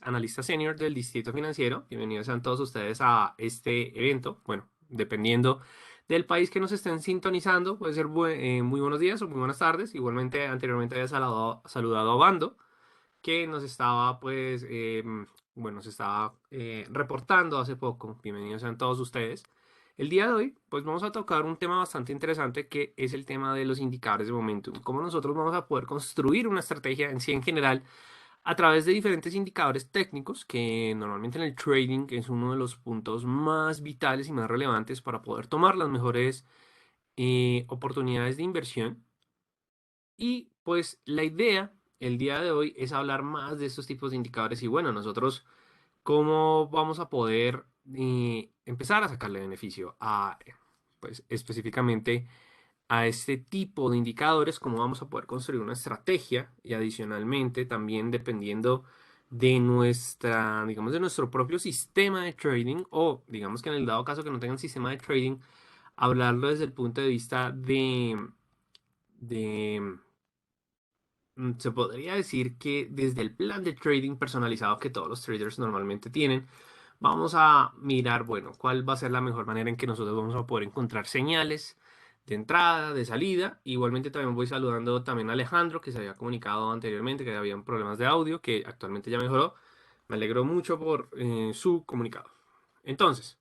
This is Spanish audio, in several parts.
analista senior del Distrito Financiero. Bienvenidos sean todos ustedes a este evento. Bueno, dependiendo del país que nos estén sintonizando, puede ser muy buenos días o muy buenas tardes. Igualmente, anteriormente había saludado a Bando, que nos estaba, bueno, se estaba reportando hace poco. Bienvenidos sean todos ustedes. El día de hoy, pues vamos a tocar un tema bastante interesante que es el tema de los indicadores de momentum. Cómo nosotros vamos a poder construir una estrategia en sí en general a través de diferentes indicadores técnicos que normalmente en el trading es uno de los puntos más vitales y más relevantes para poder tomar las mejores oportunidades de inversión. Y pues la idea el día de hoy es hablar más de estos tipos de indicadores y bueno, nosotros cómo vamos a poder empezar a sacarle beneficio a, pues específicamente a este tipo de indicadores, cómo vamos a poder construir una estrategia y adicionalmente también dependiendo de nuestra, digamos, de nuestro propio sistema de trading o digamos que en el dado caso que no tengan sistema de trading, hablarlo desde el punto de vista de se podría decir que desde el plan de trading personalizado que todos los traders normalmente tienen, vamos a mirar, bueno, cuál va a ser la mejor manera en que nosotros vamos a poder encontrar señales de entrada, de salida. Igualmente también voy saludando también a Alejandro, que se había comunicado anteriormente que habían problemas de audio, que actualmente ya mejoró. Me alegro mucho por su comunicado. Entonces,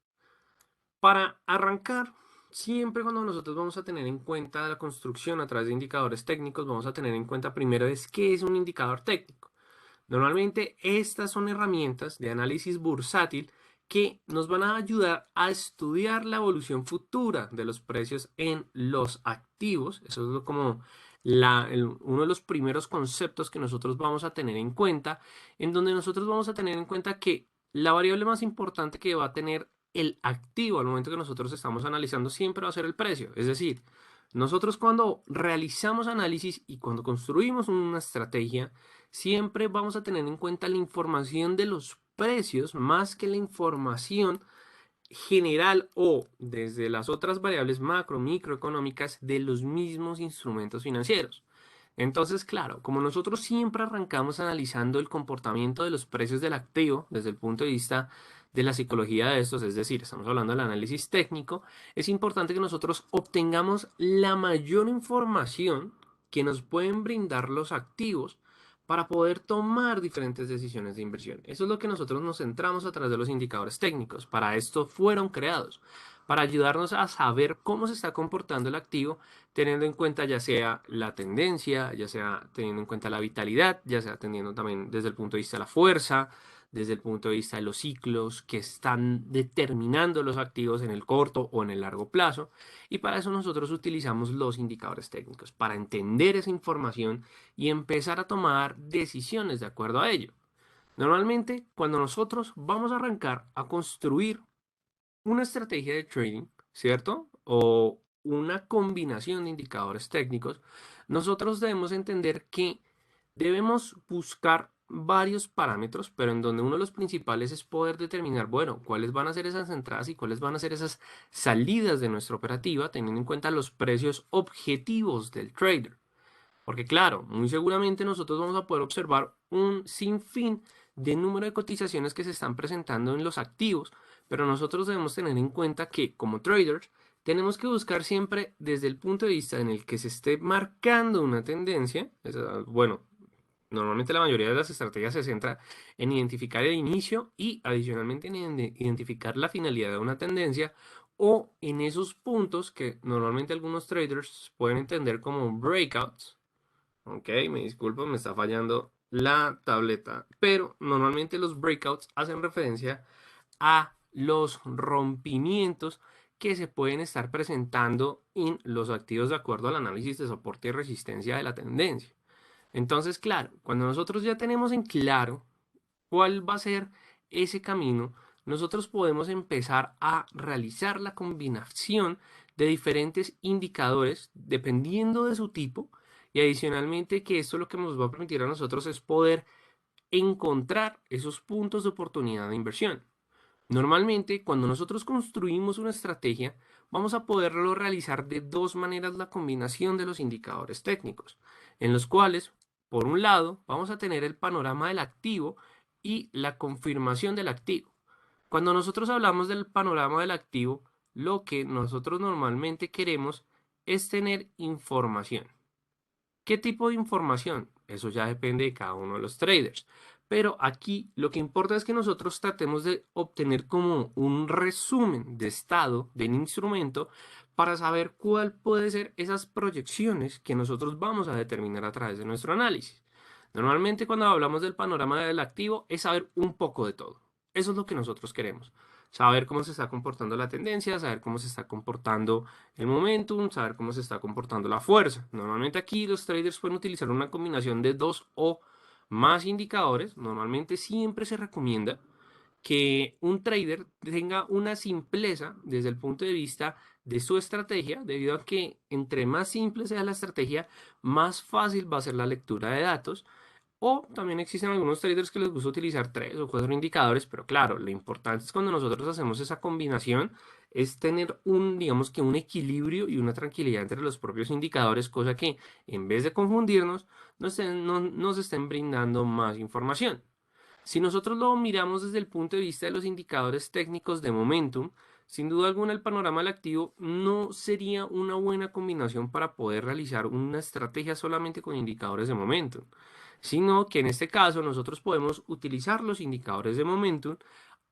para arrancar, siempre cuando nosotros vamos a tener en cuenta la construcción a través de indicadores técnicos, vamos a tener en cuenta primero es qué es un indicador técnico. Normalmente estas son herramientas de análisis bursátil que nos van a ayudar a estudiar la evolución futura de los precios en los activos. Eso es como uno de los primeros conceptos que nosotros vamos a tener en cuenta, en donde nosotros vamos a tener en cuenta que la variable más importante que va a tener el activo al momento que nosotros estamos analizando siempre va a ser el precio. Es decir, nosotros cuando realizamos análisis y cuando construimos una estrategia, siempre vamos a tener en cuenta la información de los precios más que la información general o desde las otras variables macro, microeconómicas de los mismos instrumentos financieros. Entonces, claro, como nosotros siempre arrancamos analizando el comportamiento de los precios del activo desde el punto de vista de la psicología de estos, es decir, estamos hablando del análisis técnico, es importante que nosotros obtengamos la mayor información que nos pueden brindar los activos para poder tomar diferentes decisiones de inversión. Eso es lo que nosotros nos centramos a través de los indicadores técnicos. Para esto fueron creados, para ayudarnos a saber cómo se está comportando el activo, teniendo en cuenta ya sea la tendencia, ya sea teniendo en cuenta la vitalidad, ya sea teniendo también desde el punto de vista de la fuerza, desde el punto de vista de los ciclos que están determinando los activos en el corto o en el largo plazo. Y para eso nosotros utilizamos los indicadores técnicos, para entender esa información y empezar a tomar decisiones de acuerdo a ello. Normalmente, cuando nosotros vamos a arrancar a construir una estrategia de trading, ¿cierto? O una combinación de indicadores técnicos, nosotros debemos entender que debemos buscar varios parámetros, pero en donde uno de los principales es poder determinar, bueno, cuáles van a ser esas entradas y cuáles van a ser esas salidas de nuestra operativa, teniendo en cuenta los precios objetivos del trader. Porque claro, muy seguramente nosotros vamos a poder observar un sinfín de número de cotizaciones que se están presentando en los activos, pero nosotros debemos tener en cuenta que como traders tenemos que buscar siempre desde el punto de vista en el que se esté marcando una tendencia. Bueno, normalmente la mayoría de las estrategias se centra en identificar el inicio y adicionalmente en identificar la finalidad de una tendencia o en esos puntos que normalmente algunos traders pueden entender como breakouts. Ok, me disculpo, me está fallando la tableta. Pero normalmente los breakouts hacen referencia a los rompimientos que se pueden estar presentando en los activos de acuerdo al análisis de soporte y resistencia de la tendencia. Entonces, claro, cuando nosotros ya tenemos en claro cuál va a ser ese camino, nosotros podemos empezar a realizar la combinación de diferentes indicadores dependiendo de su tipo y adicionalmente que esto lo que nos va a permitir a nosotros es poder encontrar esos puntos de oportunidad de inversión. Normalmente, cuando nosotros construimos una estrategia, vamos a poderlo realizar de dos maneras la combinación de los indicadores técnicos, en los cuales, por un lado, vamos a tener el panorama del activo y la confirmación del activo. Cuando nosotros hablamos del panorama del activo, lo que nosotros normalmente queremos es tener información. ¿Qué tipo de información? Eso ya depende de cada uno de los traders. Pero aquí lo que importa es que nosotros tratemos de obtener como un resumen de estado del instrumento para saber cuál puede ser esas proyecciones que nosotros vamos a determinar a través de nuestro análisis. Normalmente cuando hablamos del panorama del activo es saber un poco de todo. Eso es lo que nosotros queremos. Saber cómo se está comportando la tendencia, saber cómo se está comportando el momentum, saber cómo se está comportando la fuerza. Normalmente aquí los traders pueden utilizar una combinación de dos o más indicadores. Normalmente siempre se recomienda que un trader tenga una simpleza desde el punto de vista de su estrategia, debido a que entre más simple sea la estrategia, más fácil va a ser la lectura de datos. O también existen algunos traders que les gusta utilizar 3 o 4 indicadores, pero claro, lo importante es cuando nosotros hacemos esa combinación, es tener un, digamos que un equilibrio y una tranquilidad entre los propios indicadores, cosa que en vez de confundirnos, nos estén brindando más información. Si nosotros lo miramos desde el punto de vista de los indicadores técnicos de momentum, sin duda alguna el panorama del activo no sería una buena combinación para poder realizar una estrategia solamente con indicadores de momentum, sino que en este caso nosotros podemos utilizar los indicadores de momentum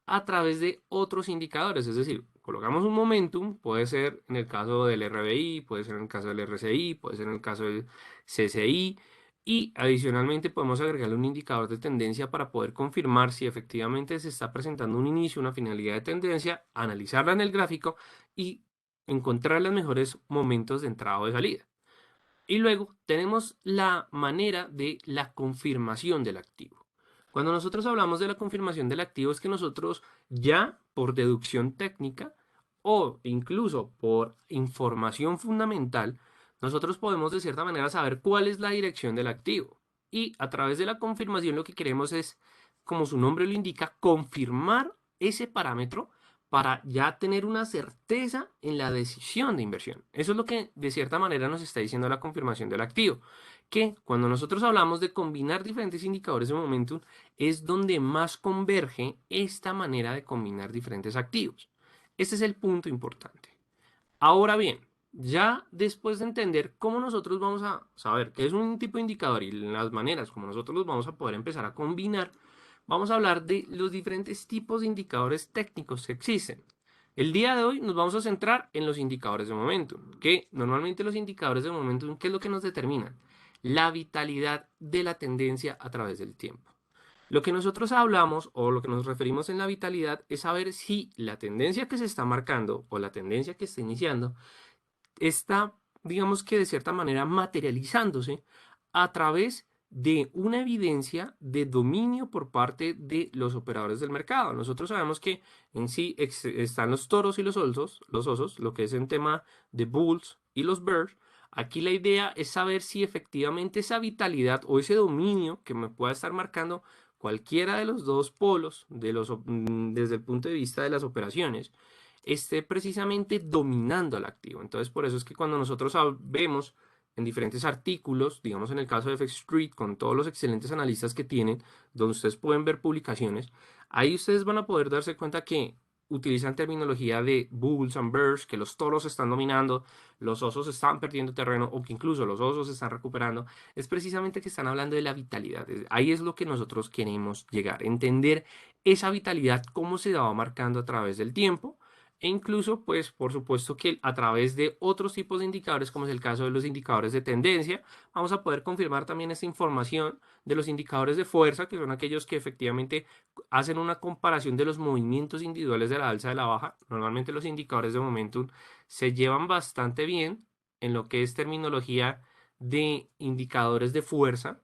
a través de otros indicadores, es decir, colocamos un momentum, puede ser en el caso del RBI, puede ser en el caso del RSI, puede ser en el caso del CCI, y adicionalmente podemos agregarle un indicador de tendencia para poder confirmar si efectivamente se está presentando un inicio, una finalidad de tendencia, analizarla en el gráfico y encontrar los mejores momentos de entrada o de salida. Y luego tenemos la manera de la confirmación del activo. Cuando nosotros hablamos de la confirmación del activo es que nosotros ya por deducción técnica o incluso por información fundamental, nosotros podemos de cierta manera saber cuál es la dirección del activo. Y a través de la confirmación lo que queremos es, como su nombre lo indica, confirmar ese parámetro para ya tener una certeza en la decisión de inversión. Eso es lo que de cierta manera nos está diciendo la confirmación del activo, que cuando nosotros hablamos de combinar diferentes indicadores de momentum, es donde más converge esta manera de combinar diferentes activos. Este es el punto importante. Ahora bien, ya después de entender cómo nosotros vamos a saber qué es un tipo de indicador y las maneras como nosotros los vamos a poder empezar a combinar, vamos a hablar de los diferentes tipos de indicadores técnicos que existen. El día de hoy nos vamos a centrar en los indicadores de momentum, que normalmente los indicadores de momentum, ¿qué es lo que nos determinan? La vitalidad de la tendencia a través del tiempo. Lo que nosotros hablamos o lo que nos referimos en la vitalidad es saber si la tendencia que se está marcando o la tendencia que está iniciando está, digamos que de cierta manera, materializándose a través de una evidencia de dominio por parte de los operadores del mercado. Nosotros sabemos que en sí están los toros y los osos, lo que es en tema de bulls y los bears. Aquí la idea es saber si efectivamente esa vitalidad o ese dominio que me pueda estar marcando cualquiera de los dos polos desde el punto de vista de las operaciones esté precisamente dominando al activo. Entonces, por eso es que cuando nosotros vemos en diferentes artículos, digamos en el caso de FX Street, con todos los excelentes analistas que tienen, donde ustedes pueden ver publicaciones, ahí ustedes van a poder darse cuenta que utilizan terminología de bulls and bears, que los toros están dominando, los osos están perdiendo terreno o que incluso los osos están recuperando, es precisamente que están hablando de la vitalidad. Ahí es lo que nosotros queremos llegar, entender esa vitalidad, cómo se va marcando a través del tiempo e incluso, pues, por supuesto que a través de otros tipos de indicadores, como es el caso de los indicadores de tendencia, vamos a poder confirmar también esta información de los indicadores de fuerza, que son aquellos que efectivamente hacen una comparación de los movimientos individuales de la alza y de la baja. Normalmente los indicadores de momentum se llevan bastante bien en lo que es terminología de indicadores de fuerza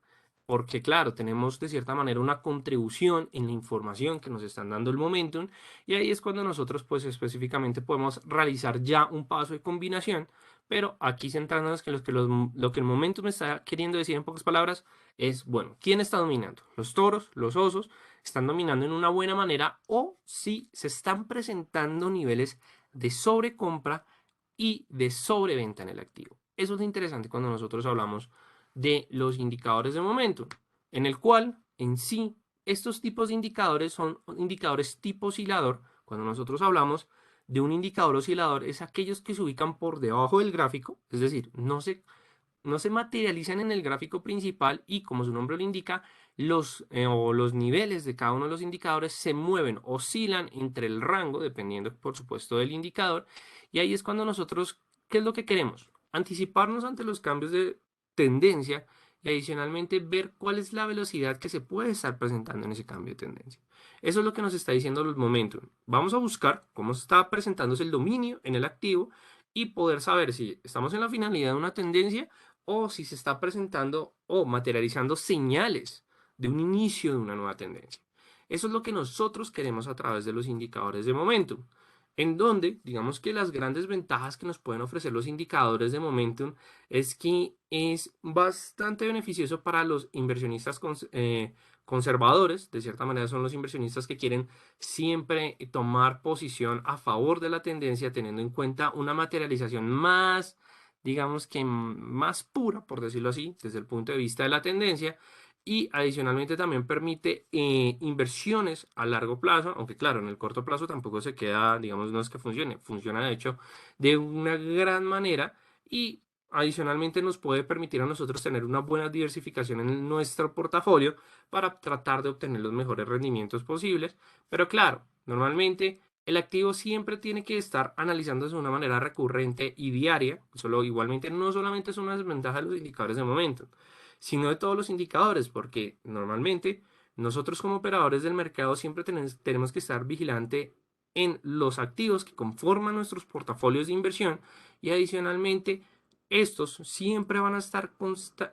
porque claro, tenemos de cierta manera una contribución en la información que nos están dando el momentum y ahí es cuando nosotros pues específicamente podemos realizar ya un paso de combinación, pero aquí centrándonos en lo que el momentum me está queriendo decir en pocas palabras es, bueno, ¿quién está dominando? Los toros, los osos, están dominando en una buena manera o si se están presentando niveles de sobrecompra y de sobreventa en el activo. Eso es interesante cuando nosotros hablamos de los indicadores de momentum, en el cual en sí estos tipos de indicadores son indicadores tipo oscilador. Cuando nosotros hablamos de un indicador oscilador, es aquellos que se ubican por debajo del gráfico, es decir, no se materializan en el gráfico principal y, como su nombre lo indica, los niveles de cada uno de los indicadores se mueven, oscilan entre el rango, dependiendo, por supuesto, del indicador. Y ahí es cuando nosotros, ¿qué es lo que queremos? Anticiparnos ante los cambios de tendencia y adicionalmente ver cuál es la velocidad que se puede estar presentando en ese cambio de tendencia. Eso es lo que nos está diciendo los momentum. Vamos a buscar cómo está presentándose el dominio en el activo y poder saber si estamos en la finalidad de una tendencia o si se está presentando o materializando señales de un inicio de una nueva tendencia. Eso es lo que nosotros queremos a través de los indicadores de momentum, en donde digamos que las grandes ventajas que nos pueden ofrecer los indicadores de momentum es que es bastante beneficioso para los inversionistas conservadores. De cierta manera son los inversionistas que quieren siempre tomar posición a favor de la tendencia, teniendo en cuenta una materialización más, digamos que más pura, por decirlo así, desde el punto de vista de la tendencia. Y adicionalmente también permite inversiones a largo plazo, aunque claro, en el corto plazo tampoco se queda, digamos, no es que funcione, funciona de hecho de una gran manera y adicionalmente nos puede permitir a nosotros tener una buena diversificación en nuestro portafolio para tratar de obtener los mejores rendimientos posibles. Pero claro, normalmente el activo siempre tiene que estar analizándose de una manera recurrente y diaria. Solo, igualmente no solamente son una desventaja de los indicadores de momento, sino de todos los indicadores, porque normalmente nosotros como operadores del mercado siempre tenemos que estar vigilante en los activos que conforman nuestros portafolios de inversión y adicionalmente estos siempre van a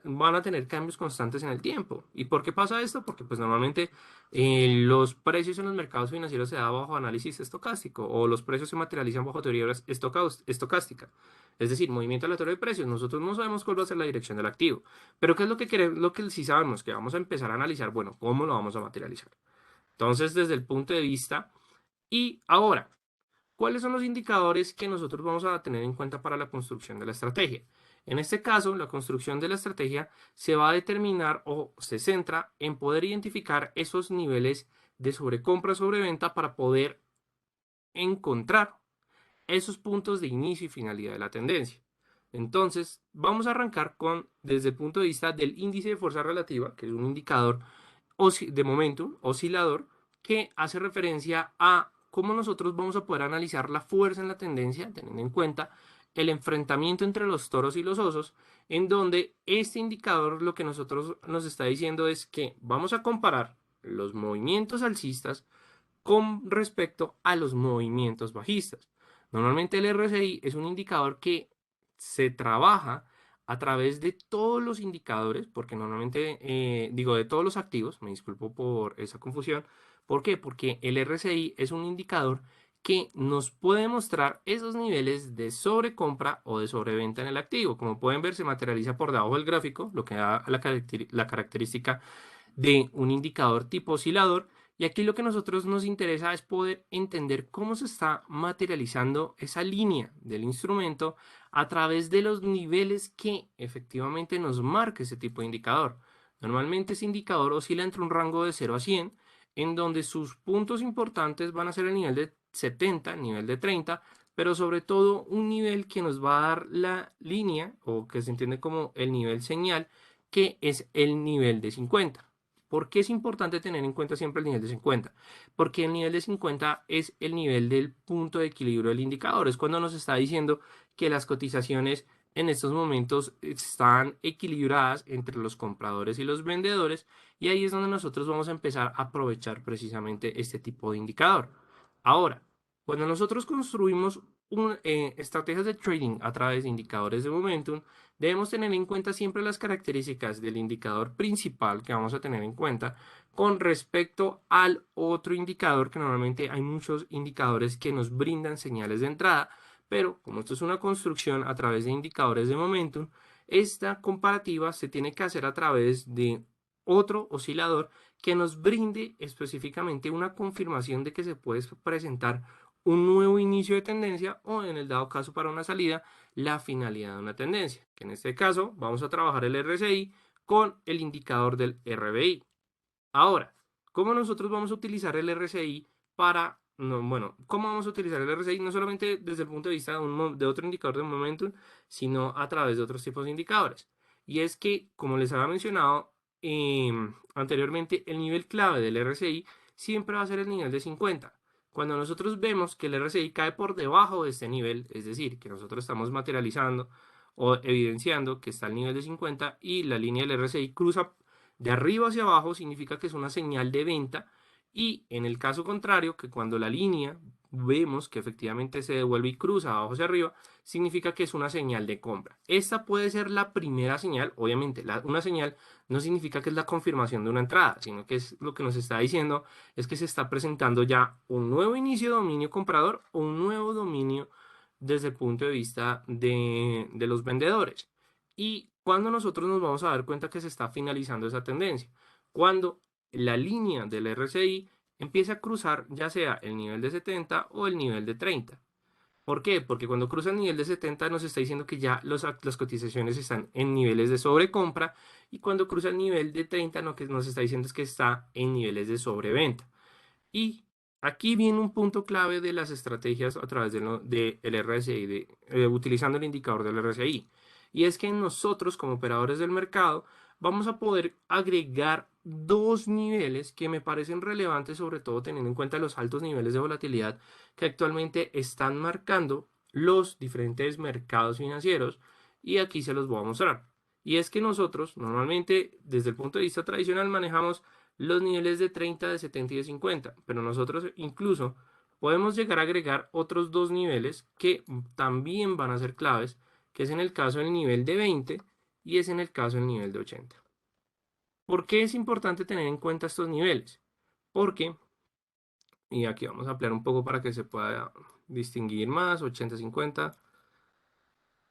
van a tener cambios constantes en el tiempo. ¿Y por qué pasa esto? Porque pues normalmente los precios en los mercados financieros se dan bajo análisis estocástico o los precios se materializan bajo teoría estocástica. Es decir, movimiento aleatorio de precios. Nosotros no sabemos cuál va a ser la dirección del activo. Pero ¿qué es lo que queremos? Lo que sí sabemos, que vamos a empezar a analizar, bueno, ¿cómo lo vamos a materializar? Entonces, desde el punto de vista, y ahora, ¿cuáles son los indicadores que nosotros vamos a tener en cuenta para la construcción de la estrategia? En este caso, la construcción de la estrategia se va a determinar o se centra en poder identificar esos niveles de sobrecompra o sobreventa para poder encontrar esos puntos de inicio y finalidad de la tendencia. Entonces, vamos a arrancar con, desde el punto de vista del índice de fuerza relativa, que es un indicador de momentum, oscilador, que hace referencia a cómo nosotros vamos a poder analizar la fuerza en la tendencia, teniendo en cuenta el enfrentamiento entre los toros y los osos, en donde este indicador lo que nosotros nos está diciendo es que vamos a comparar los movimientos alcistas con respecto a los movimientos bajistas. Normalmente el RSI es un indicador que se trabaja a través de todos los indicadores, porque normalmente digo de todos los activos, me disculpo por esa confusión. ¿Por qué? Porque el RSI es un indicador que nos puede mostrar esos niveles de sobrecompra o de sobreventa en el activo. Como pueden ver, se materializa por debajo del gráfico, lo que da la característica de un indicador tipo oscilador. Y aquí lo que a nosotros nos interesa es poder entender cómo se está materializando esa línea del instrumento a través de los niveles que efectivamente nos marca ese tipo de indicador. Normalmente ese indicador oscila entre un rango de 0 a 100, en donde sus puntos importantes van a ser el nivel de 70, el nivel de 30, pero sobre todo un nivel que nos va a dar la línea o que se entiende como el nivel señal, que es el nivel de 50. ¿Por qué es importante tener en cuenta siempre el nivel de 50? Porque el nivel de 50 es el nivel del punto de equilibrio del indicador. Es cuando nos está diciendo que las cotizaciones en estos momentos están equilibradas entre los compradores y los vendedores. Y ahí es donde nosotros vamos a empezar a aprovechar precisamente este tipo de indicador. Ahora, cuando nosotros construimos estrategias de trading a través de indicadores de momentum, debemos tener en cuenta siempre las características del indicador principal que vamos a tener en cuenta con respecto al otro indicador, que normalmente hay muchos indicadores que nos brindan señales de entrada, pero como esto es una construcción a través de indicadores de momentum, esta comparativa se tiene que hacer a través de otro oscilador que nos brinde específicamente una confirmación de que se puede presentar un nuevo inicio de tendencia o en el dado caso para una salida la finalidad de una tendencia, que en este caso vamos a trabajar el RSI con el indicador del RBI. Ahora, ¿Cómo nosotros vamos a utilizar el RSI para, no, bueno, cómo vamos a utilizar el RSI no solamente desde el punto de vista de, de otro indicador de momentum, sino a través de otros tipos de indicadores? Y es que, como les había mencionado anteriormente, el nivel clave del RSI siempre va a ser el nivel de 50. Cuando nosotros vemos que el RSI cae por debajo de este nivel, es decir, que nosotros estamos materializando o evidenciando que está al nivel de 50 y la línea del RSI cruza de arriba hacia abajo, significa que es una señal de venta, y en el caso contrario, que cuando la línea vemos que efectivamente se devuelve y cruza abajo hacia arriba, significa que es una señal de compra. Esta puede ser la primera señal. Obviamente una señal no significa que es la confirmación de una entrada, sino que es lo que nos está diciendo es que se está presentando ya un nuevo inicio de dominio comprador o un nuevo dominio desde el punto de vista de los vendedores. ¿Y cuando nosotros nos vamos a dar cuenta que se está finalizando esa tendencia? Cuando la línea del RSI empieza a cruzar ya sea el nivel de 70 o el nivel de 30. ¿Por qué? Porque cuando cruza el nivel de 70 nos está diciendo que ya las cotizaciones están en niveles de sobrecompra, y cuando cruza el nivel de 30 lo que nos está diciendo es que está en niveles de sobreventa. Y aquí viene un punto clave de las estrategias a través del RSI, utilizando el indicador del RSI. Y es que nosotros, como operadores del mercado, vamos a poder agregar dos niveles que me parecen relevantes, sobre todo teniendo en cuenta los altos niveles de volatilidad que actualmente están marcando los diferentes mercados financieros. Y aquí se los voy a mostrar. Y es que nosotros normalmente, desde el punto de vista tradicional, manejamos los niveles de 30, de 70 y de 50, pero nosotros incluso podemos llegar a agregar otros dos niveles que también van a ser claves, que es en el caso del nivel de 20 y es en el caso del nivel de 80. ¿Por qué es importante tener en cuenta estos niveles? Porque, y aquí vamos a ampliar un poco para que se pueda distinguir más, 80, 50,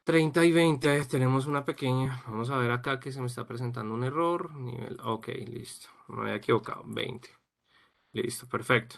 30 y 20, tenemos una pequeña, vamos a ver acá que se me está presentando un error, nivel, ok, listo, me había equivocado, 20, listo, perfecto.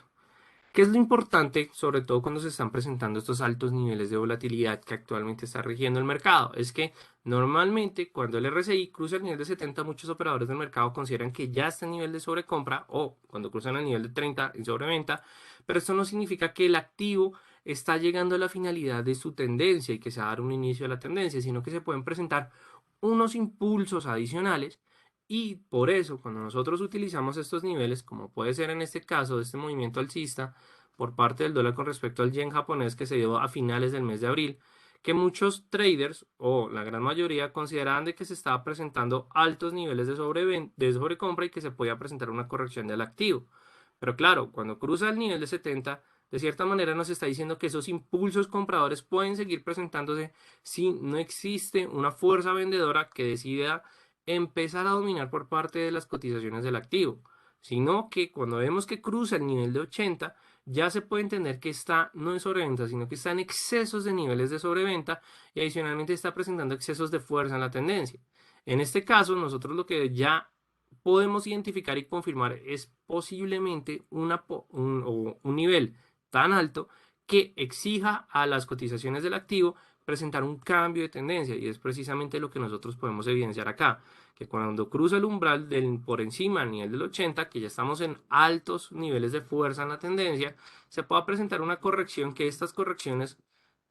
¿Qué es lo importante, sobre todo cuando se están presentando estos altos niveles de volatilidad que actualmente está rigiendo el mercado? Es que normalmente cuando el RSI cruza el nivel de 70, muchos operadores del mercado consideran que ya está en nivel de sobrecompra, o cuando cruzan el nivel de 30 en sobreventa, pero esto no significa que el activo está llegando a la finalidad de su tendencia y que se va a dar un inicio a la tendencia, sino que se pueden presentar unos impulsos adicionales. Y por eso, cuando nosotros utilizamos estos niveles, como puede ser en este caso de este movimiento alcista por parte del dólar con respecto al yen japonés que se dio a finales del mes de abril, que muchos traders o la gran mayoría consideraban de que se estaba presentando altos niveles de sobrecompra y que se podía presentar una corrección del activo. Pero claro, cuando cruza el nivel de 70, de cierta manera nos está diciendo que esos impulsos compradores pueden seguir presentándose si no existe una fuerza vendedora que decida empezar a dominar por parte de las cotizaciones del activo, sino que cuando vemos que cruza el nivel de 80, ya se puede entender que está no en sobreventa, sino que está en excesos de niveles de sobreventa, y adicionalmente está presentando excesos de fuerza en la tendencia. En este caso, nosotros lo que ya podemos identificar y confirmar es posiblemente un nivel tan alto que exija a las cotizaciones del activo presentar un cambio de tendencia, y es precisamente lo que nosotros podemos evidenciar acá, que cuando cruza el umbral por encima del nivel del 80, que ya estamos en altos niveles de fuerza en la tendencia, se pueda presentar una corrección, que estas correcciones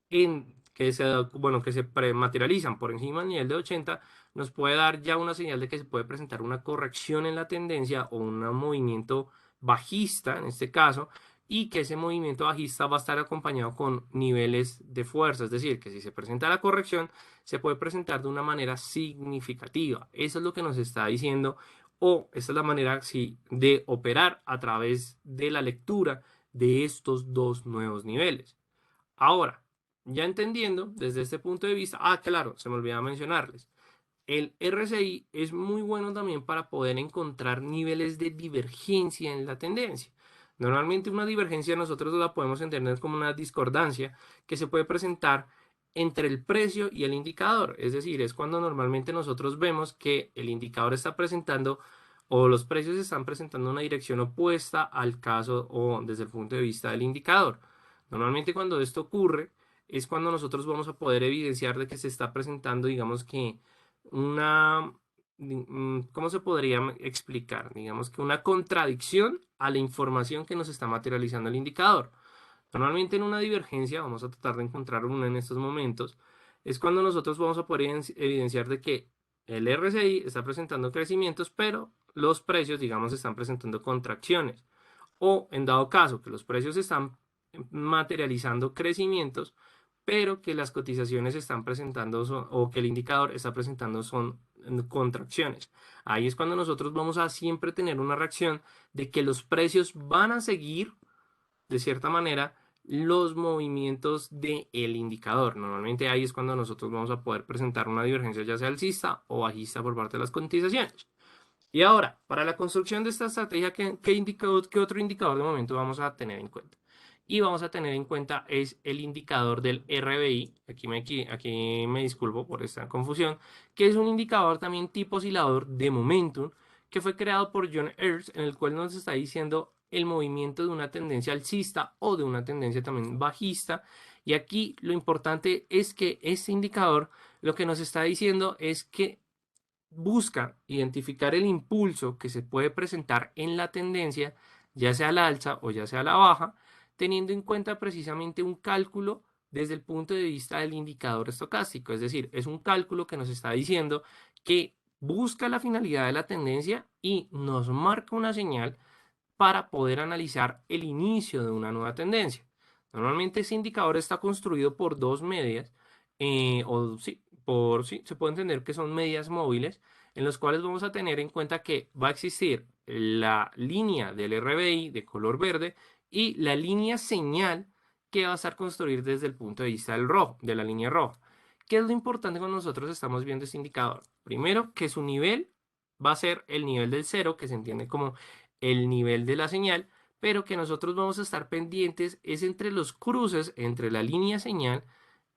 que se prematerializan por encima del nivel de 80 nos puede dar ya una señal de que se puede presentar una corrección en la tendencia o un movimiento bajista en este caso, y que ese movimiento bajista va a estar acompañado con niveles de fuerza, es decir, que si se presenta la corrección se puede presentar de una manera significativa. Eso es lo que nos está diciendo, o esa es la manera sí, de operar a través de la lectura de estos dos nuevos niveles. Ahora, ya entendiendo desde este punto de vista, claro, se me olvidaba mencionarles, el RSI es muy bueno también para poder encontrar niveles de divergencia en la tendencia. Normalmente una divergencia nosotros la podemos entender como una discordancia que se puede presentar entre el precio y el indicador. Es decir, es cuando normalmente nosotros vemos que el indicador está presentando o los precios están presentando una dirección opuesta al caso o desde el punto de vista del indicador. Normalmente cuando esto ocurre es cuando nosotros vamos a poder evidenciar de que se está presentando, digamos que una ¿cómo se podría explicar? Digamos que una contradicción a la información que nos está materializando el indicador. Normalmente en una divergencia, vamos a tratar de encontrar una en estos momentos, es cuando nosotros vamos a poder evidenciar de que el RSI está presentando crecimientos, pero los precios, digamos, están presentando contracciones. O en dado caso que los precios están materializando crecimientos, pero que las cotizaciones están presentando o que el indicador está presentando son contracciones. Ahí es cuando nosotros vamos a siempre tener una reacción de que los precios van a seguir de cierta manera los movimientos del indicador. Normalmente ahí es cuando nosotros vamos a poder presentar una divergencia ya sea alcista o bajista por parte de las cotizaciones. Y ahora, para la construcción de esta estrategia, ¿qué otro indicador de momento vamos a tener en cuenta? Y vamos a tener en cuenta es el indicador del RBI, aquí me disculpo por esta confusión, que es un indicador también tipo oscilador de momentum, que fue creado por John Earls, en el cual nos está diciendo el movimiento de una tendencia alcista o de una tendencia también bajista. Y aquí lo importante es que este indicador lo que nos está diciendo es que busca identificar el impulso que se puede presentar en la tendencia, ya sea a la alza o ya sea a la baja, teniendo en cuenta precisamente un cálculo desde el punto de vista del indicador estocástico. Es decir, es un cálculo que nos está diciendo que busca la finalidad de la tendencia y nos marca una señal para poder analizar el inicio de una nueva tendencia. Normalmente ese indicador está construido por dos medias, o sí, sí, se puede entender que son medias móviles, en los cuales vamos a tener en cuenta que va a existir la línea del RBI de color verde y la línea señal que va a estar construir desde el punto de vista del rojo, de la línea roja. ¿Qué es lo importante cuando nosotros estamos viendo este indicador? Primero, que su nivel va a ser el nivel del cero, que se entiende como el nivel de la señal, pero que nosotros vamos a estar pendientes es entre los cruces entre la línea señal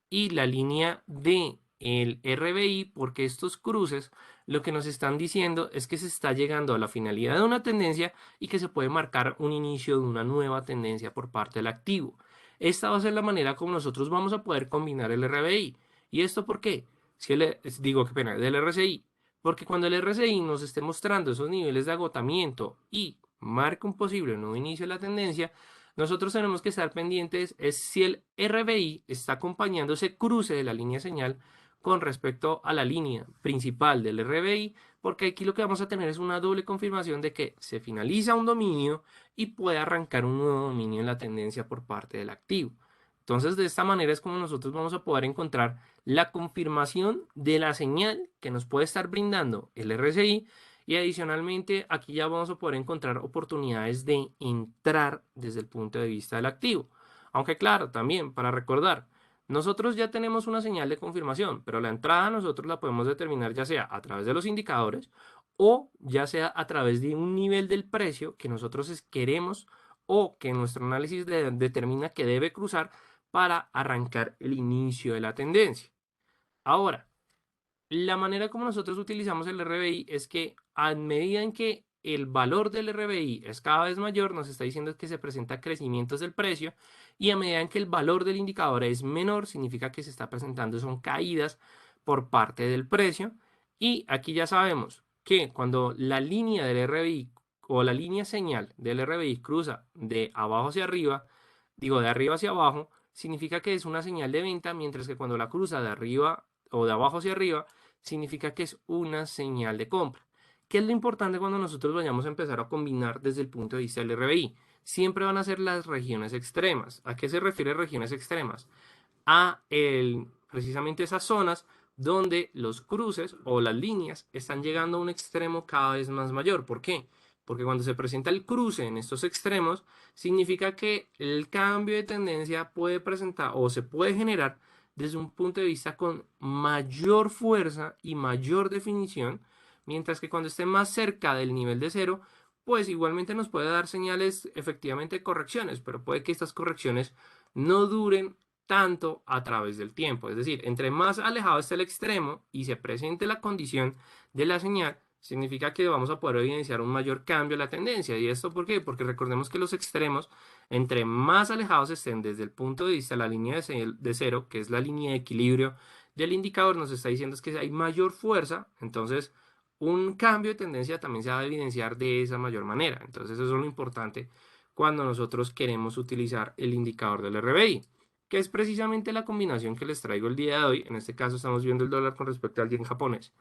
y la línea de el RBI, porque estos cruces lo que nos están diciendo es que se está llegando a la finalidad de una tendencia y que se puede marcar un inicio de una nueva tendencia por parte del activo. Esta va a ser la manera como nosotros vamos a poder combinar el RBI. ¿Y esto por qué? Si digo, qué pena, del RSI. Porque cuando el RSI nos esté mostrando esos niveles de agotamiento y marca un posible nuevo inicio de la tendencia, nosotros tenemos que estar pendientes es si el RBI está acompañando ese cruce de la línea señal con respecto a la línea principal del RBI, porque aquí lo que vamos a tener es una doble confirmación de que se finaliza un dominio y puede arrancar un nuevo dominio en la tendencia por parte del activo. Entonces, de esta manera es como nosotros vamos a poder encontrar la confirmación de la señal que nos puede estar brindando el RSI y adicionalmente, aquí ya vamos a poder encontrar oportunidades de entrar desde el punto de vista del activo. Aunque claro, también para recordar, nosotros ya tenemos una señal de confirmación, pero la entrada nosotros la podemos determinar ya sea a través de los indicadores o ya sea a través de un nivel del precio que nosotros queremos o que nuestro análisis determina que debe cruzar para arrancar el inicio de la tendencia. Ahora, la manera como nosotros utilizamos el RBI es que a medida en que el valor del RBI es cada vez mayor, nos está diciendo que se presenta crecimientos del precio y a medida en que el valor del indicador es menor, significa que se está presentando son caídas por parte del precio. Y aquí ya sabemos que cuando la línea del RBI o la línea señal del RBI cruza de abajo hacia arriba, digo de arriba hacia abajo, significa que es una señal de venta, mientras que cuando la cruza de arriba o de abajo hacia arriba, significa que es una señal de compra. ¿Qué es lo importante cuando nosotros vayamos a empezar a combinar desde el punto de vista del RBI? Siempre van a ser las regiones extremas. ¿A qué se refiere regiones extremas? Precisamente esas zonas donde los cruces o las líneas están llegando a un extremo cada vez más mayor. ¿Por qué? Porque cuando se presenta el cruce en estos extremos, significa que el cambio de tendencia puede presentar o se puede generar desde un punto de vista con mayor fuerza y mayor definición, mientras que cuando esté más cerca del nivel de cero, pues igualmente nos puede dar señales efectivamente de correcciones, pero puede que estas correcciones no duren tanto a través del tiempo. Es decir, entre más alejado esté el extremo y se presente la condición de la señal, significa que vamos a poder evidenciar un mayor cambio en la tendencia. ¿Y esto por qué? Porque recordemos que los extremos, entre más alejados estén desde el punto de vista de la línea de cero, que es la línea de equilibrio del indicador, nos está diciendo es que hay mayor fuerza. Entonces, un cambio de tendencia también se va a evidenciar de esa mayor manera. Entonces eso es lo importante cuando nosotros queremos utilizar el indicador del RBI, que es precisamente la combinación que les traigo el día de hoy. En este caso estamos viendo el dólar con respecto al yen japonés.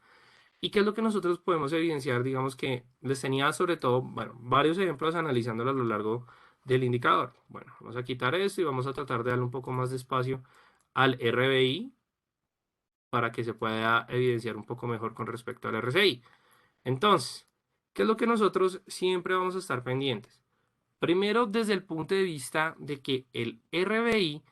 ¿Y qué es lo que nosotros podemos evidenciar? Digamos que les tenía sobre todo, bueno, varios ejemplos analizándolo a lo largo del indicador. Bueno, vamos a quitar esto y vamos a tratar de darle un poco más de espacio al RBI para que se pueda evidenciar un poco mejor con respecto al RSI. Entonces, ¿qué es lo que nosotros siempre vamos a estar pendientes? Primero, desde el punto de vista de que el RBI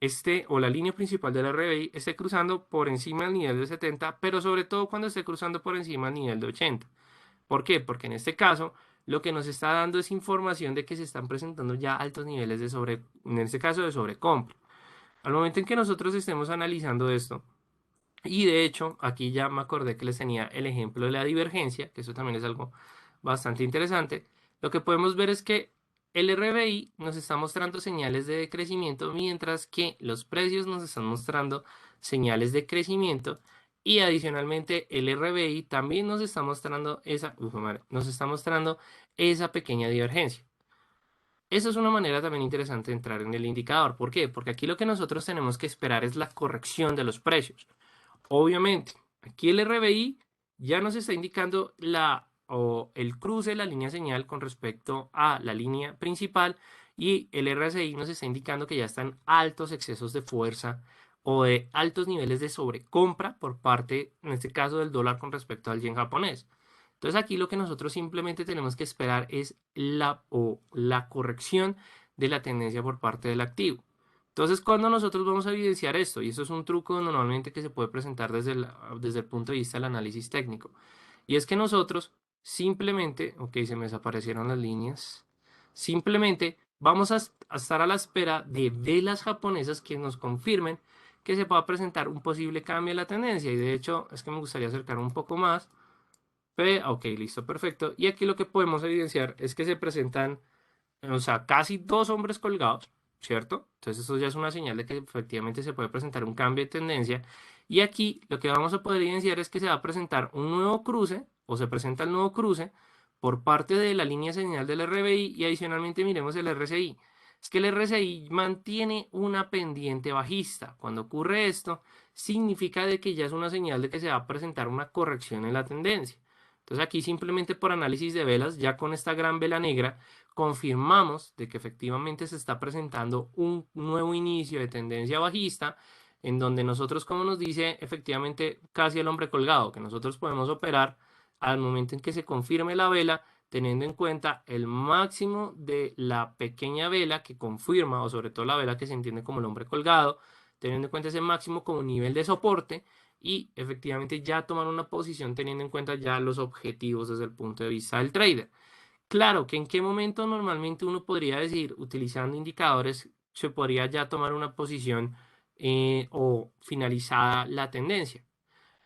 esté, o la línea principal del RBI esté cruzando por encima del nivel de 70, pero sobre todo cuando esté cruzando por encima del nivel de 80. ¿Por qué? Porque en este caso lo que nos está dando es información de que se están presentando ya altos niveles de en este caso de sobrecompra. Al momento en que nosotros estemos analizando esto, y de hecho, aquí ya me acordé que les tenía el ejemplo de la divergencia, que eso también es algo bastante interesante. Lo que podemos ver es que el RBI nos está mostrando señales de decrecimiento, mientras que los precios nos están mostrando señales de crecimiento. Y adicionalmente, el RBI también nos está mostrando nos está mostrando esa pequeña divergencia. Eso es una manera también interesante de entrar en el indicador. ¿Por qué? Porque aquí lo que nosotros tenemos que esperar es la corrección de los precios. Obviamente, aquí el RBI ya nos está indicando o el cruce de la línea señal con respecto a la línea principal, y el RSI nos está indicando que ya están altos excesos de fuerza o de altos niveles de sobrecompra por parte, en este caso, del dólar con respecto al yen japonés. Entonces aquí lo que nosotros simplemente tenemos que esperar es la corrección de la tendencia por parte del activo. Entonces, ¿cuándo nosotros vamos a evidenciar esto? Y eso es un truco normalmente que se puede presentar desde el punto de vista del análisis técnico. Y es que nosotros simplemente, ok, se me desaparecieron las líneas, simplemente vamos a estar a la espera de velas japonesas que nos confirmen que se pueda presentar un posible cambio en la tendencia. Y de hecho, es que me gustaría acercar un poco más. Ok, listo, perfecto. Y aquí lo que podemos evidenciar es que se presentan, o sea, casi dos hombres colgados, ¿cierto? Entonces eso ya es una señal de que efectivamente se puede presentar un cambio de tendencia. Y aquí lo que vamos a poder evidenciar es que se va a presentar un nuevo cruce, o se presenta el nuevo cruce por parte de la línea señal del RBI, y adicionalmente miremos el RSI. Es que el RSI mantiene una pendiente bajista. Cuando ocurre esto, significa de que ya es una señal de que se va a presentar una corrección en la tendencia. Entonces aquí simplemente por análisis de velas, ya con esta gran vela negra, confirmamos de que efectivamente se está presentando un nuevo inicio de tendencia bajista, en donde nosotros, como nos dice efectivamente casi el hombre colgado, que nosotros podemos operar al momento en que se confirme la vela, teniendo en cuenta el máximo de la pequeña vela que confirma, o sobre todo la vela que se entiende como el hombre colgado, teniendo en cuenta ese máximo como nivel de soporte, y efectivamente ya tomar una posición teniendo en cuenta ya los objetivos desde el punto de vista del trader. Claro, que en qué momento normalmente uno podría decir, utilizando indicadores, se podría ya tomar una posición o finalizada la tendencia.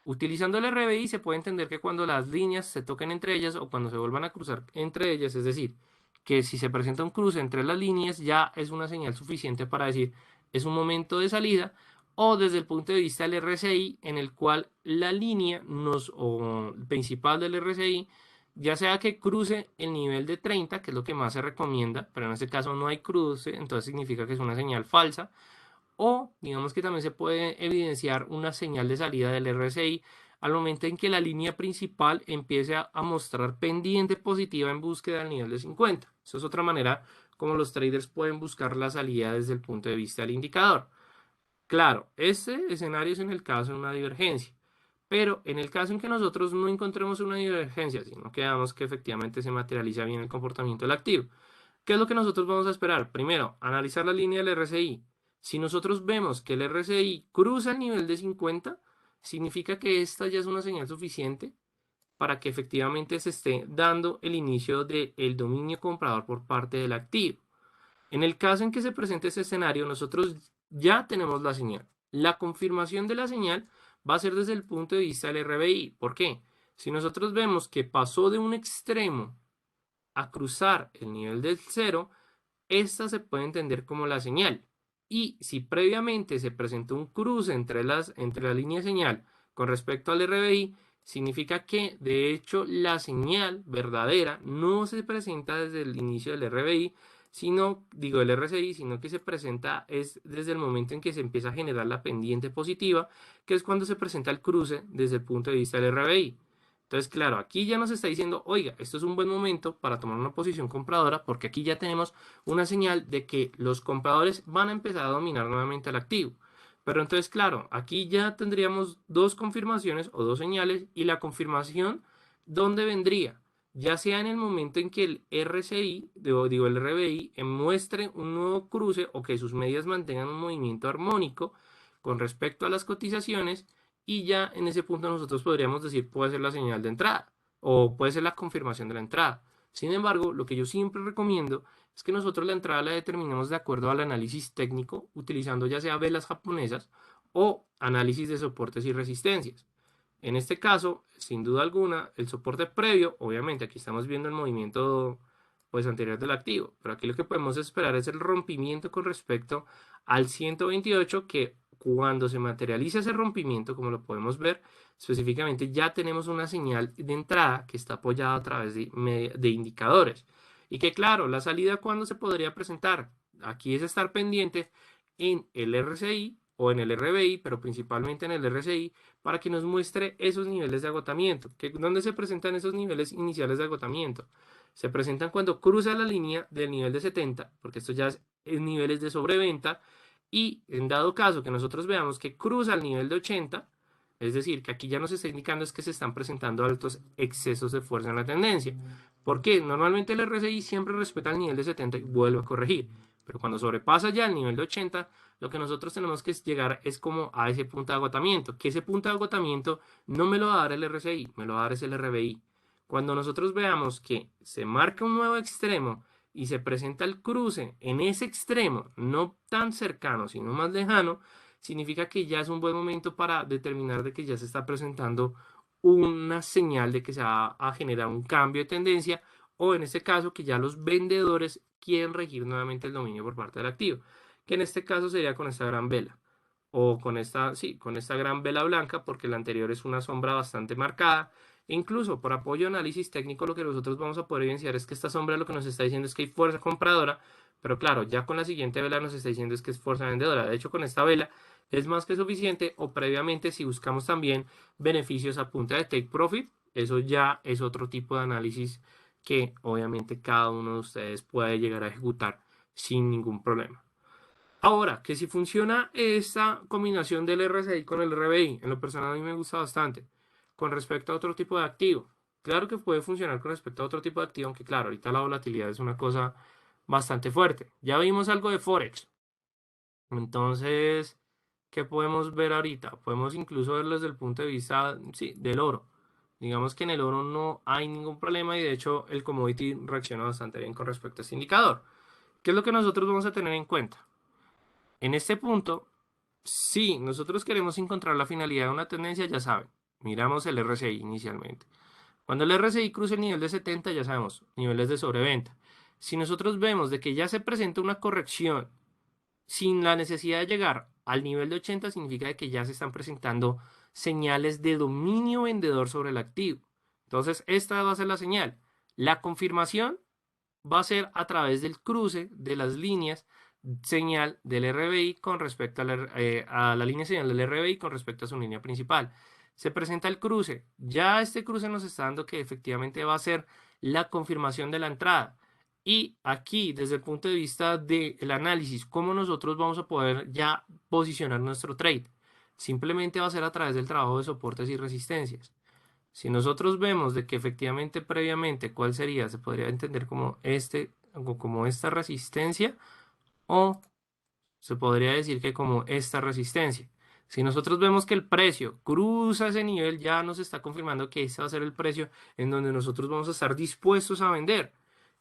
Utilizando el RBI se puede entender que cuando las líneas se toquen entre ellas o cuando se vuelvan a cruzar entre ellas, es decir, que si se presenta un cruce entre las líneas ya es una señal suficiente para decir es un momento de salida, o desde el punto de vista del RSI, en el cual la línea o principal del RSI, ya sea que cruce el nivel de 30, que es lo que más se recomienda, pero en este caso no hay cruce, entonces significa que es una señal falsa, o digamos que también se puede evidenciar una señal de salida del RSI al momento en que la línea principal empiece a mostrar pendiente positiva en búsqueda del nivel de 50. Eso es otra manera como los traders pueden buscar la salida desde el punto de vista del indicador. Claro, este escenario es en el caso de una divergencia, pero en el caso en que nosotros no encontremos una divergencia, sino que veamos que efectivamente se materializa bien el comportamiento del activo, ¿qué es lo que nosotros vamos a esperar? Primero, analizar la línea del RSI. Si nosotros vemos que el RSI cruza el nivel de 50, significa que esta ya es una señal suficiente para que efectivamente se esté dando el inicio del dominio comprador por parte del activo. En el caso en que se presente este escenario, nosotros ya tenemos la señal. La confirmación de la señal va a ser desde el punto de vista del RBI. ¿Por qué? Si nosotros vemos que pasó de un extremo a cruzar el nivel del cero, esta se puede entender como la señal. Y si previamente se presentó un cruce entre la línea de señal con respecto al RBI, significa que de hecho la señal verdadera no se presenta desde el inicio del RBI, sino, digo, el RSI, sino que se presenta es desde el momento en que se empieza a generar la pendiente positiva, que es cuando se presenta el cruce desde el punto de vista del RBI. Entonces, claro, aquí ya nos está diciendo, oiga, esto es un buen momento para tomar una posición compradora, porque aquí ya tenemos una señal de que los compradores van a empezar a dominar nuevamente el activo. Pero entonces, claro, aquí ya tendríamos dos confirmaciones o dos señales y la confirmación, ¿dónde vendría? Ya sea en el momento en que el RSI, digo el RBI, muestre un nuevo cruce o que sus medias mantengan un movimiento armónico con respecto a las cotizaciones y ya en ese punto nosotros podríamos decir puede ser la señal de entrada o puede ser la confirmación de la entrada. Sin embargo, lo que yo siempre recomiendo es que nosotros la entrada la determinemos de acuerdo al análisis técnico, utilizando ya sea velas japonesas o análisis de soportes y resistencias. En este caso, sin duda alguna, el soporte previo, obviamente aquí estamos viendo el movimiento pues anterior del activo, pero aquí lo que podemos esperar es el rompimiento con respecto al 128 que cuando se materializa ese rompimiento, como lo podemos ver, específicamente ya tenemos una señal de entrada que está apoyada a través de indicadores. Y que claro, la salida cuándo se podría presentar. Aquí es estar pendiente en el RSI o en el RBI, pero principalmente en el RSI, para que nos muestre esos niveles de agotamiento. ¿Dónde se presentan esos niveles iniciales de agotamiento? Se presentan cuando cruza la línea del nivel de 70, porque esto ya es niveles de sobreventa, y en dado caso que nosotros veamos que cruza el nivel de 80, es decir, que aquí ya nos está indicando es que se están presentando altos excesos de fuerza en la tendencia. ¿Por qué? Normalmente el RSI siempre respeta el nivel de 70 y vuelve a corregir, pero cuando sobrepasa ya el nivel de 80, lo que nosotros tenemos que llegar es como a ese punto de agotamiento, que ese punto de agotamiento no me lo va a dar el RSI, me lo va a dar es el RBI. Cuando nosotros veamos que se marca un nuevo extremo y se presenta el cruce en ese extremo, no tan cercano, sino más lejano, significa que ya es un buen momento para determinar de que ya se está presentando una señal de que se va a generar un cambio de tendencia o en este caso que ya los vendedores quieren regir nuevamente el dominio por parte del activo, que en este caso sería con esta gran vela o con esta, sí, con esta gran vela blanca porque la anterior es una sombra bastante marcada. E incluso por apoyo a análisis técnico lo que nosotros vamos a poder evidenciar es que esta sombra lo que nos está diciendo es que hay fuerza compradora, pero claro, ya con la siguiente vela nos está diciendo es que es fuerza vendedora. De hecho, con esta vela es más que suficiente o previamente si buscamos también beneficios a punta de take profit, eso ya es otro tipo de análisis que obviamente cada uno de ustedes puede llegar a ejecutar sin ningún problema. Ahora, que si funciona esta combinación del RSI con el RBI, en lo personal a mí me gusta bastante, con respecto a otro tipo de activo. Claro que puede funcionar con respecto a otro tipo de activo, aunque claro, ahorita la volatilidad es una cosa bastante fuerte. Ya vimos algo de Forex. Entonces, ¿qué podemos ver ahorita? Podemos incluso verlo desde el punto de vista, sí, del oro. Digamos que en el oro no hay ningún problema y de hecho el commodity reacciona bastante bien con respecto a este indicador. ¿Qué es lo que nosotros vamos a tener en cuenta? En este punto, si nosotros queremos encontrar la finalidad de una tendencia, ya saben, miramos el RSI inicialmente. Cuando el RSI cruce el nivel de 70, ya sabemos, niveles de sobreventa. Si nosotros vemos de que ya se presenta una corrección sin la necesidad de llegar al nivel de 80, significa que ya se están presentando señales de dominio vendedor sobre el activo. Entonces, esta va a ser la señal. La confirmación va a ser a través del cruce de las líneas señal del RBI con respecto a la línea señal del RBI con respecto a su línea principal. Se presenta el cruce. Ya este cruce nos está dando que efectivamente va a ser la confirmación de la entrada. Y aquí, desde el punto de vista del análisis, cómo nosotros vamos a poder ya posicionar nuestro trade. Simplemente va a ser a través del trabajo de soportes y resistencias. Si nosotros vemos de que efectivamente previamente cuál sería, se podría entender como como esta resistencia o se podría decir que como esta resistencia. Si nosotros vemos que el precio cruza ese nivel, ya nos está confirmando que ese va a ser el precio en donde nosotros vamos a estar dispuestos a vender.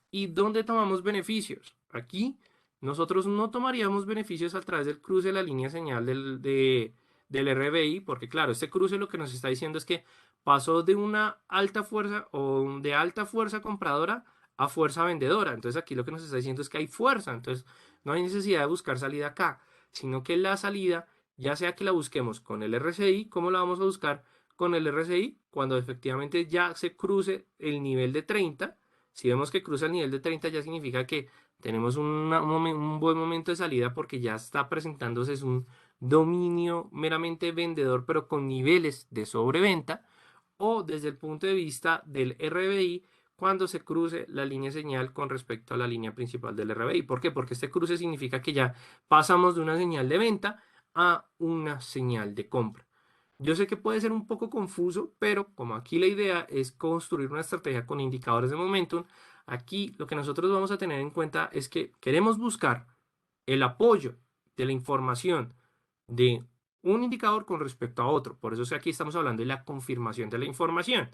¿Y dónde tomamos beneficios? Aquí nosotros no tomaríamos beneficios a través del cruce de la línea señal del RBI, porque claro, este cruce lo que nos está diciendo es que pasó de una alta fuerza o de alta fuerza compradora a fuerza vendedora. Entonces aquí lo que nos está diciendo es que hay fuerza. Entonces no hay necesidad de buscar salida acá, sino que la salida, ya sea que la busquemos con el RSI, ¿cómo la vamos a buscar? con el RSI cuando efectivamente ya se cruce el nivel de 30. Si vemos que cruza el nivel de 30 ya significa que tenemos un buen momento de salida porque ya está presentándose es un dominio meramente vendedor pero con niveles de sobreventa, o desde el punto de vista del RBI cuando se cruce la línea señal con respecto a la línea principal del RBI. ¿Por qué? Porque este cruce significa que ya pasamos de una señal de venta a una señal de compra. Yo sé que puede ser un poco confuso, pero como aquí la idea es construir una estrategia con indicadores de momentum, aquí lo que nosotros vamos a tener en cuenta es que queremos buscar el apoyo de la información de un indicador con respecto a otro. Por eso es que aquí estamos hablando de la confirmación de la información.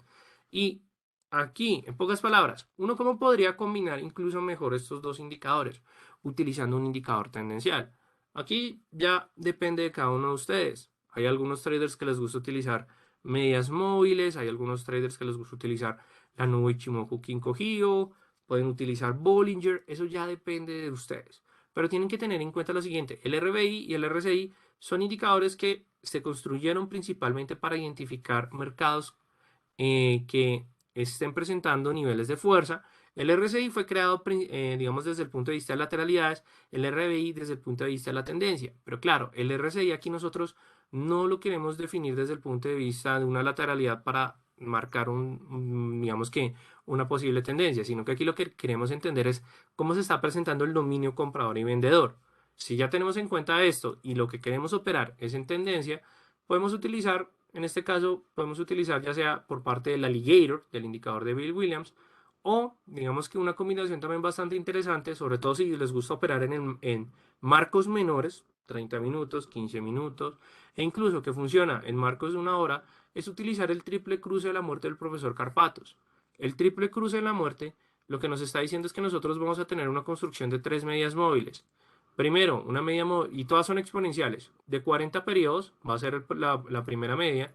Y aquí, en pocas palabras, uno cómo podría combinar incluso mejor estos dos indicadores utilizando un indicador tendencial. Aquí ya depende de cada uno de ustedes. Hay algunos traders que les gusta utilizar medias móviles, hay algunos traders que les gusta utilizar la nube Ichimoku Kinko Hyo, pueden utilizar Bollinger, eso ya depende de ustedes. Pero tienen que tener en cuenta lo siguiente, el RBI y el RSI son indicadores que se construyeron principalmente para identificar mercados que estén presentando niveles de fuerza. El RSI fue creado, digamos, desde el punto de vista de lateralidades, el RBI desde el punto de vista de la tendencia. Pero claro, el RSI aquí nosotros no lo queremos definir desde el punto de vista de una lateralidad para marcar digamos que una posible tendencia, sino que aquí lo que queremos entender es cómo se está presentando el dominio comprador y vendedor. Si ya tenemos en cuenta esto y lo que queremos operar es en tendencia, podemos utilizar, en este caso, podemos utilizar ya sea por parte del alligator, del indicador de Bill Williams, o digamos que una combinación también bastante interesante, sobre todo si les gusta operar en marcos menores, 30 minutos, 15 minutos, e incluso que funciona en marcos de una hora, es utilizar el triple cruce de la muerte del profesor Carpatos. El triple cruce de la muerte lo que nos está diciendo es que nosotros vamos a tener una construcción de tres medias móviles. Primero, una media móvil, y todas son exponenciales. De 40 periodos va a ser la primera media.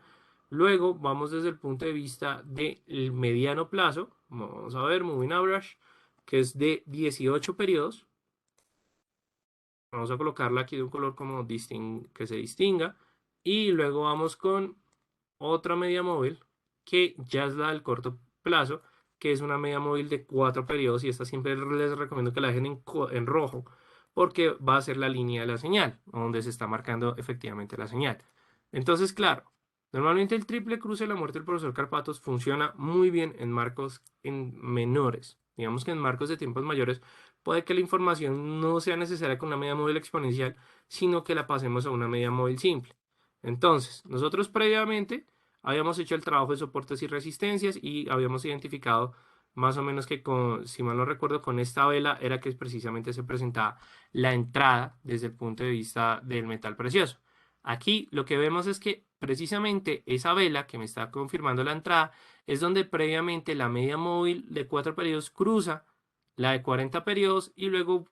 Luego vamos desde el punto de vista del mediano plazo. Vamos a ver, moving average, que es de 18 periodos. Vamos a colocarla aquí de un color como que se distinga. Y luego vamos con otra media móvil, que ya es la del corto plazo, que es una media móvil de 4 periodos. Y esta siempre les recomiendo que la dejen en rojo, porque va a ser la línea de la señal, donde se está marcando efectivamente la señal. Entonces, claro, normalmente el triple cruce de la muerte del profesor Carpatos funciona muy bien en marcos menores. Digamos que en marcos de tiempos mayores puede que la información no sea necesaria con una media móvil exponencial, sino que la pasemos a una media móvil simple. Entonces, nosotros previamente habíamos hecho el trabajo de soportes y resistencias y habíamos identificado más o menos que si mal no recuerdo, con esta vela era que precisamente se presentaba la entrada desde el punto de vista del metal precioso. Aquí lo que vemos es que precisamente esa vela que me está confirmando la entrada es donde previamente la media móvil de 4 periodos cruza la de 40 periodos y luego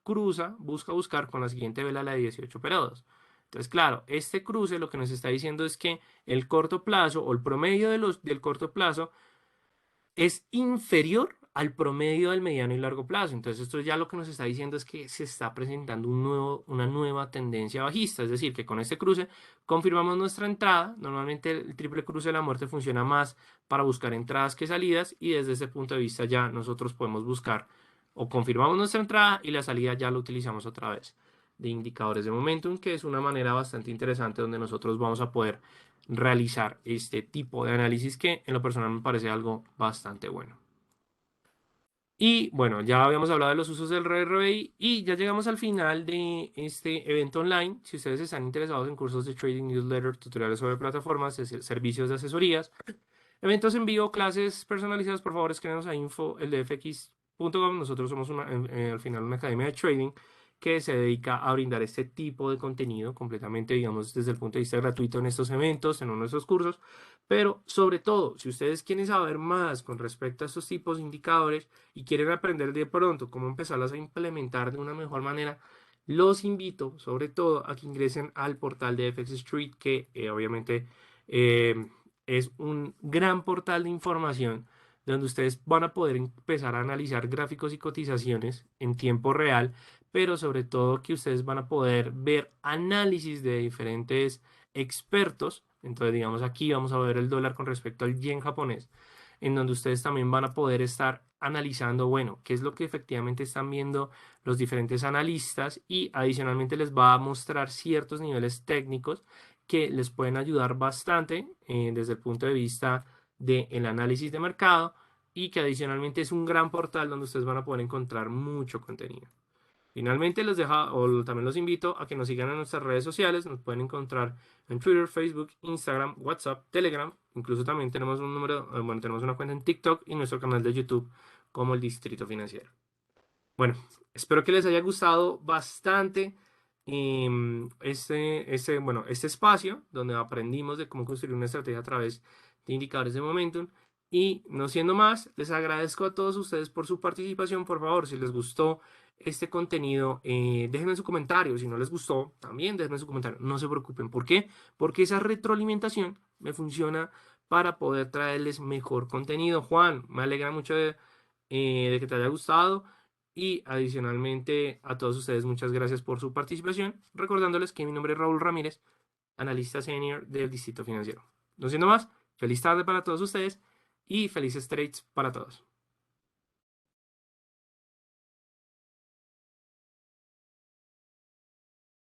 busca buscar con la siguiente vela la de 18 periodos. Entonces, claro, este cruce lo que nos está diciendo es que el corto plazo o el promedio del corto plazo es inferior al promedio del mediano y largo plazo. Entonces, esto ya lo que nos está diciendo es que se está presentando una nueva tendencia bajista. Es decir, que con este cruce confirmamos nuestra entrada. Normalmente el triple cruce de la muerte funciona más para buscar entradas que salidas y desde ese punto de vista ya nosotros podemos buscar o confirmamos nuestra entrada y la salida ya lo utilizamos otra vez de indicadores de momentum, que es una manera bastante interesante donde nosotros vamos a poder realizar este tipo de análisis que en lo personal me parece algo bastante bueno. Y bueno, ya habíamos hablado de los usos del RRBI y ya llegamos al final de este evento online. Si ustedes están interesados en cursos de trading, newsletter, tutoriales sobre plataformas, servicios de asesorías, eventos en vivo, clases personalizadas, por favor escríbanos a info.eldfx.com. Nosotros somos al final una academia de trading que se dedica a brindar este tipo de contenido completamente, digamos, desde el punto de vista gratuito en estos eventos, en uno de estos cursos. Pero sobre todo, si ustedes quieren saber más con respecto a estos tipos de indicadores y quieren aprender de pronto cómo empezarlas a implementar de una mejor manera, los invito sobre todo a que ingresen al portal de FX Street, que obviamente eh, es un gran portal de información donde ustedes van a poder empezar a analizar gráficos y cotizaciones en tiempo real, pero sobre todo que ustedes van a poder ver análisis de diferentes expertos Entonces, digamos, aquí vamos a ver el dólar con respecto al yen japonés, en donde ustedes también van a poder estar analizando, bueno, qué es lo que efectivamente están viendo los diferentes analistas y adicionalmente les va a mostrar ciertos niveles técnicos que les pueden ayudar bastante desde el punto de vista del análisis de mercado y que adicionalmente es un gran portal donde ustedes van a poder encontrar mucho contenido. Finalmente también los invito a que nos sigan en nuestras redes sociales. Nos pueden encontrar en Twitter, Facebook, Instagram, WhatsApp, Telegram. Incluso también tenemos un número, bueno, tenemos una cuenta en TikTok y nuestro canal de YouTube como el Distrito Financiero. Bueno, espero que les haya gustado bastante este espacio donde aprendimos de cómo construir una estrategia a través de indicadores de momentum. Y no siendo más, les agradezco a todos ustedes por su participación. Por favor, si les gustó este contenido, déjenme su comentario. Si no les gustó, también déjenme su comentario. No se preocupen. ¿Por qué? Porque esa retroalimentación me funciona para poder traerles mejor contenido. Juan, me alegra mucho de que te haya gustado. Y adicionalmente a todos ustedes, muchas gracias por su participación. Recordándoles que mi nombre es Raúl Ramírez, analista senior del Distrito Financiero. No siendo más, feliz tarde para todos ustedes y felices trades para todos.